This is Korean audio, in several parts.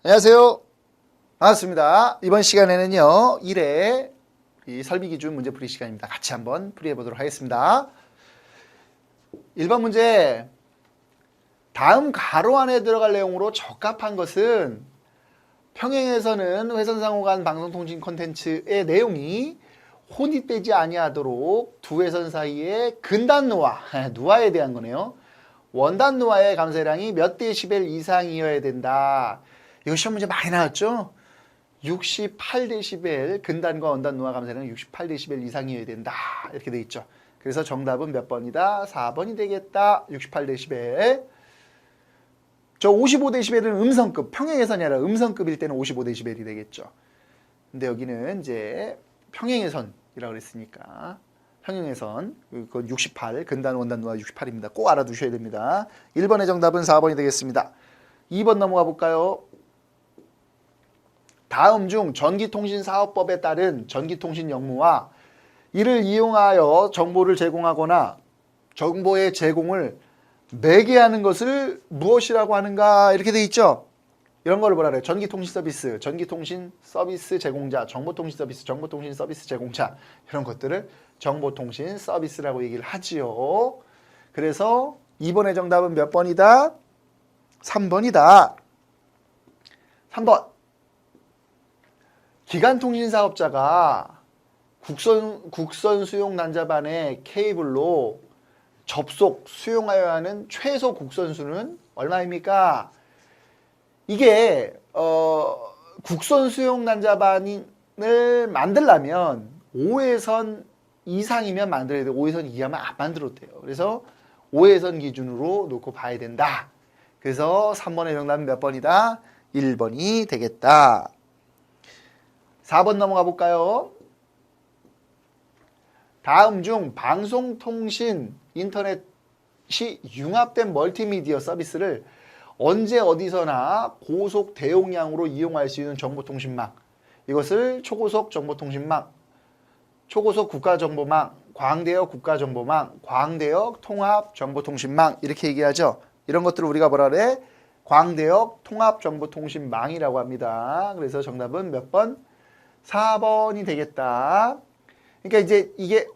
안녕하세요. 반갑습니다. 이번 시간에는요, 1회 이 설비기준 문제풀이 시간입니다. 같이 한번 풀이해 보도록 하겠습니다. 1번 문제. 다음 가로 안에 들어갈 내용으로 적합한 것은 평행에서는 회선상호 간 방송통신 콘텐츠의 내용이 혼입되지 아니하도록 두 회선 사이의 근단 누아에 대한 거네요. 원단 누아의 감소량이 몇 데시벨 이상이어야 된다. 이거 시험 문제 많이 나왔죠? 68데시벨, 근단과 원단 누아 감소량은 68데시벨 이상이어야 된다. 이렇게 돼 있죠. 그래서 정답은 몇 번이다? 4번이 되겠다. 68데시벨. 저 55데시벨은 음성급, 평행해선이 아니라 음성급일 때는 55데시벨이 되겠죠. 근데 여기는 이제 평행해선이라고 그랬으니까 평행해선, 그건 68, 근단, 원단, 누아 68입니다. 꼭 알아두셔야 됩니다. 1번의 정답은 4번이 되겠습니다. 2번 넘어가 볼까요? 다음 중 전기통신사업법에 따른 전기통신 역무와 이를 이용하여 정보를 제공하거나 정보의 제공을 매개하는 것을 무엇이라고 하는가 이렇게 돼 있죠. 이런 거를 뭐라 그래요? 전기통신 서비스, 전기통신 서비스 제공자, 정보통신 서비스, 정보통신 서비스 제공자, 이런 것들을 정보통신 서비스라고 얘기를 하지요. 그래서 2번의 정답은 몇 번이다? 3번이다. 3번. 기간통신사업자가 국선 수용 난자반의 케이블로 접속, 수용하여야 하는 최소 국선수는 얼마입니까? 이게 국선 수용 난자반을 만들려면 5회선 이상이면 만들어야 돼요. 5회선 이하면 안 만들어도 돼요. 그래서 5회선 기준으로 놓고 봐야 된다. 그래서 3번의 정답은 몇 번이다? 1번이 되겠다. 4번 넘어가 볼까요? 다음 중 방송통신 인터넷이 융합된 멀티미디어 서비스를 언제 어디서나 고속 대용량으로 이용할 수 있는 정보통신망, 이것을 초고속 정보통신망, 초고속 국가정보망, 광대역 국가정보망, 광대역 통합정보통신망 이렇게 얘기하죠. 이런 것들을 우리가 뭐라 그래? 광대역 통합정보통신망이라고 합니다. 그래서 정답은 몇 번? 4번이 되겠다. 그러니까 이제 이게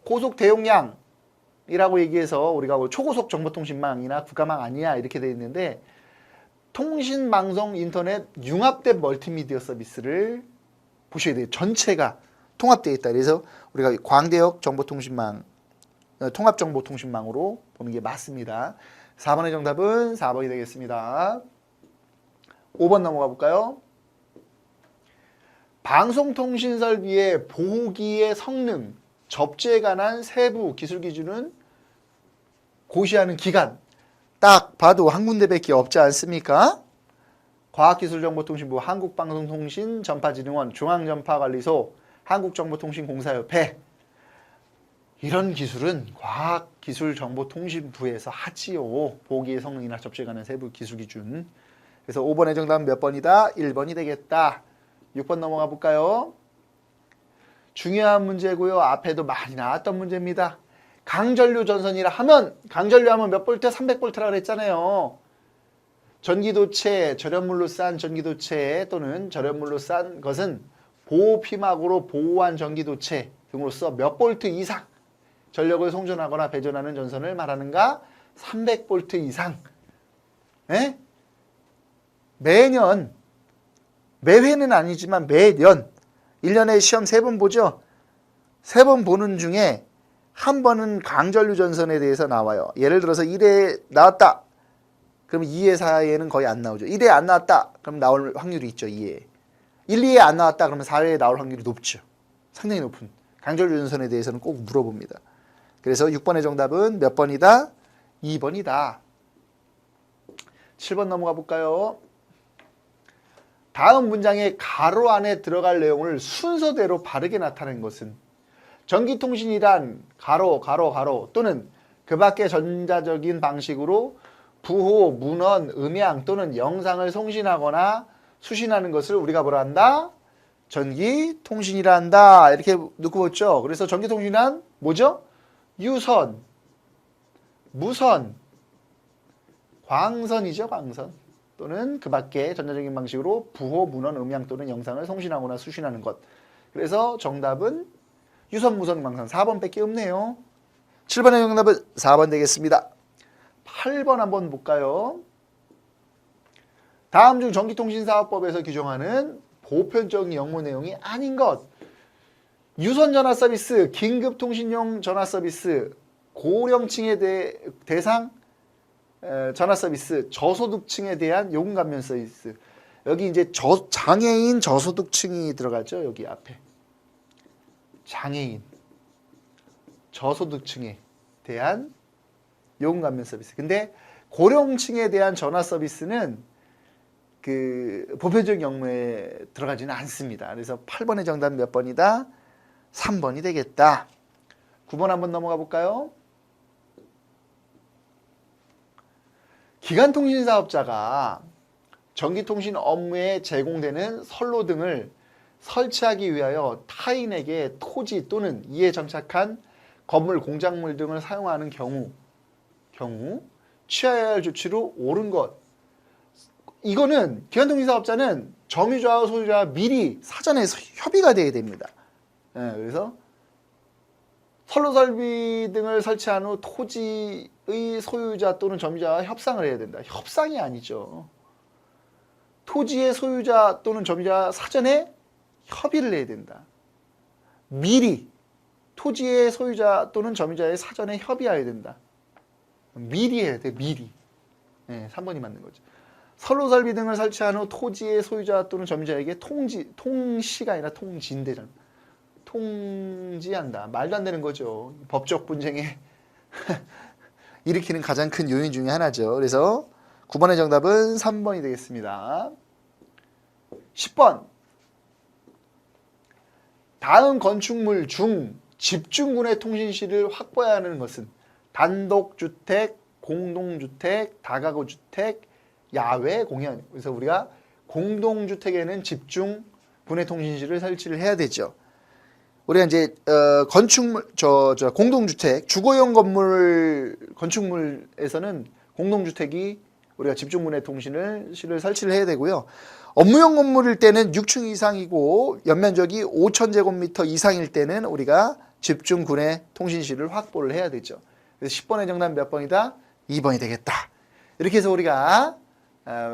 고속 대용량이라고 얘기해서 우리가 뭐 초고속 정보통신망이나 국가망 아니냐 이렇게 돼 있는데, 통신방송 인터넷 융합된 멀티미디어 서비스를 보셔야 돼요. 전체가 통합되어 있다. 그래서 우리가 광대역 정보통신망, 통합정보통신망으로 보는 게 맞습니다. 4번의 정답은 4번이 되겠습니다. 5번 넘어가 볼까요? 방송통신설비의 보호기의 성능, 접지에 관한 세부 기술 기준은 고시하는 기관, 딱 봐도 한 군데밖에 없지 않습니까? 과학기술정보통신부, 한국방송통신전파진흥원, 중앙전파관리소, 한국정보통신공사협회. 이런 기술은 과학기술정보통신부에서 하지요. 보호기의 성능이나 접지에 관한 세부 기술 기준. 그래서 5번의 정답은 몇 번이다? 1번이 되겠다. 6번 넘어가 볼까요? 중요한 문제고요. 앞에도 많이 나왔던 문제입니다. 강전류 전선이라 하면, 강전류 하면 몇 볼트? 300볼트라고 그랬잖아요. 전기도체, 절연물로 싼 전기도체 또는 절연물로 싼 것은 보호피막으로 보호한 전기도체 등으로서 몇 볼트 이상 전력을 송전하거나 배전하는 전선을 말하는가? 300볼트 이상. 에? 매년, 매회는 아니지만 매년 1년에 시험 3번 보죠. 3번 보는 중에 한 번은 강전류 전선에 대해서 나와요. 예를 들어서 1회 나왔다. 그럼 2회, 4회에는 거의 안 나오죠. 1회 안 나왔다. 그럼 나올 확률이 있죠. 2회. 1, 2회 안 나왔다. 그러면 4회에 나올 확률이 높죠. 상당히 높은. 강전류 전선에 대해서는 꼭 물어봅니다. 그래서 6번의 정답은 몇 번이다? 2번이다. 7번 넘어가 볼까요? 다음 문장의 가로 안에 들어갈 내용을 순서대로 바르게 나타낸 것은 전기통신이란 가로 또는 그 밖의 전자적인 방식으로 부호, 문헌, 음향 또는 영상을 송신하거나 수신하는 것을 우리가 뭐라 한다? 전기통신이라 한다. 이렇게 놓고 봤죠. 그래서 전기통신은 뭐죠? 유선, 무선, 광선이죠. 광선. 또는 그 밖의 전자적인 방식으로 부호, 문헌, 음양 또는 영상을 송신하거나 수신하는 것. 그래서 정답은 유선, 무선, 망상 4번밖에 없네요. 7번의 정답은 4번 되겠습니다. 8번 한번 볼까요? 다음 중 전기통신사업법에서 규정하는 보편적인 영문 내용이 아닌 것. 유선 전화 서비스, 긴급통신용 전화 서비스, 고령층에 대상 전화 서비스, 저소득층에 대한 요금 감면 서비스. 여기 이제 장애인 저소득층이 들어갔죠. 여기 앞에. 장애인 저소득층에 대한 요금 감면 서비스. 근데 고령층에 대한 전화 서비스는 그 보편적 영문에 들어가지는 않습니다. 그래서 8번의 정답 몇 번이다? 3번이 되겠다. 9번 한번 넘어가 볼까요? 기간통신사업자가 전기통신 업무에 제공되는 선로 등을 설치하기 위하여 타인에게 토지 또는 이에 정착한 건물, 공작물 등을 사용하는 경우 취하여야 할 조치로 옳은 것. 이거는 기간통신사업자는 점유자와 소유자와 미리 사전에 협의가 돼야 됩니다. 그래서 선로 설비 등을 설치한 후 토지의 소유자 또는 점유자와 협상을 해야 된다. 협상이 아니죠. 토지의 소유자 또는 점유자와 사전에 협의를 해야 된다. 미리 토지의 소유자 또는 점유자의 사전에 협의해야 된다. 미리 해야 돼. 미리. 3번이 맞는 거죠. 선로 설비 등을 설치한 후 토지의 소유자 또는 점유자에게 통시가 아니라 통지인대잖아. 통지한다. 말도 안 되는 거죠. 법적 분쟁에 일으키는 가장 큰 요인 중에 하나죠. 그래서 9번의 정답은 3번이 되겠습니다. 10번. 다음 건축물 중 집중군의 통신실을 확보해야 하는 것은 단독주택, 공동주택, 다가구주택, 야외 공연. 그래서 우리가 공동주택에는 집중군의 통신실을 설치를 해야 되죠. 우리가 이제 건축물 공동주택 주거용 건물 건축물에서는 공동주택이 우리가 집중군의 통신실을 설치를 해야 되고요. 업무용 건물일 때는 6층 이상이고 연면적이 5,000제곱미터 이상일 때는 우리가 집중군의 통신실을 확보를 해야 되죠. 그래서 10번의 정답 몇 번이다? 2번이 되겠다. 이렇게 해서 우리가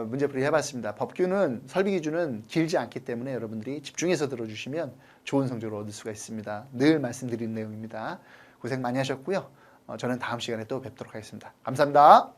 문제풀이 해봤습니다. 법규는 설비 기준은 길지 않기 때문에 여러분들이 집중해서 들어주시면 좋은 성적을 얻을 수가 있습니다. 늘 말씀드리는 내용입니다. 고생 많이 하셨고요. 저는 다음 시간에 또 뵙도록 하겠습니다. 감사합니다.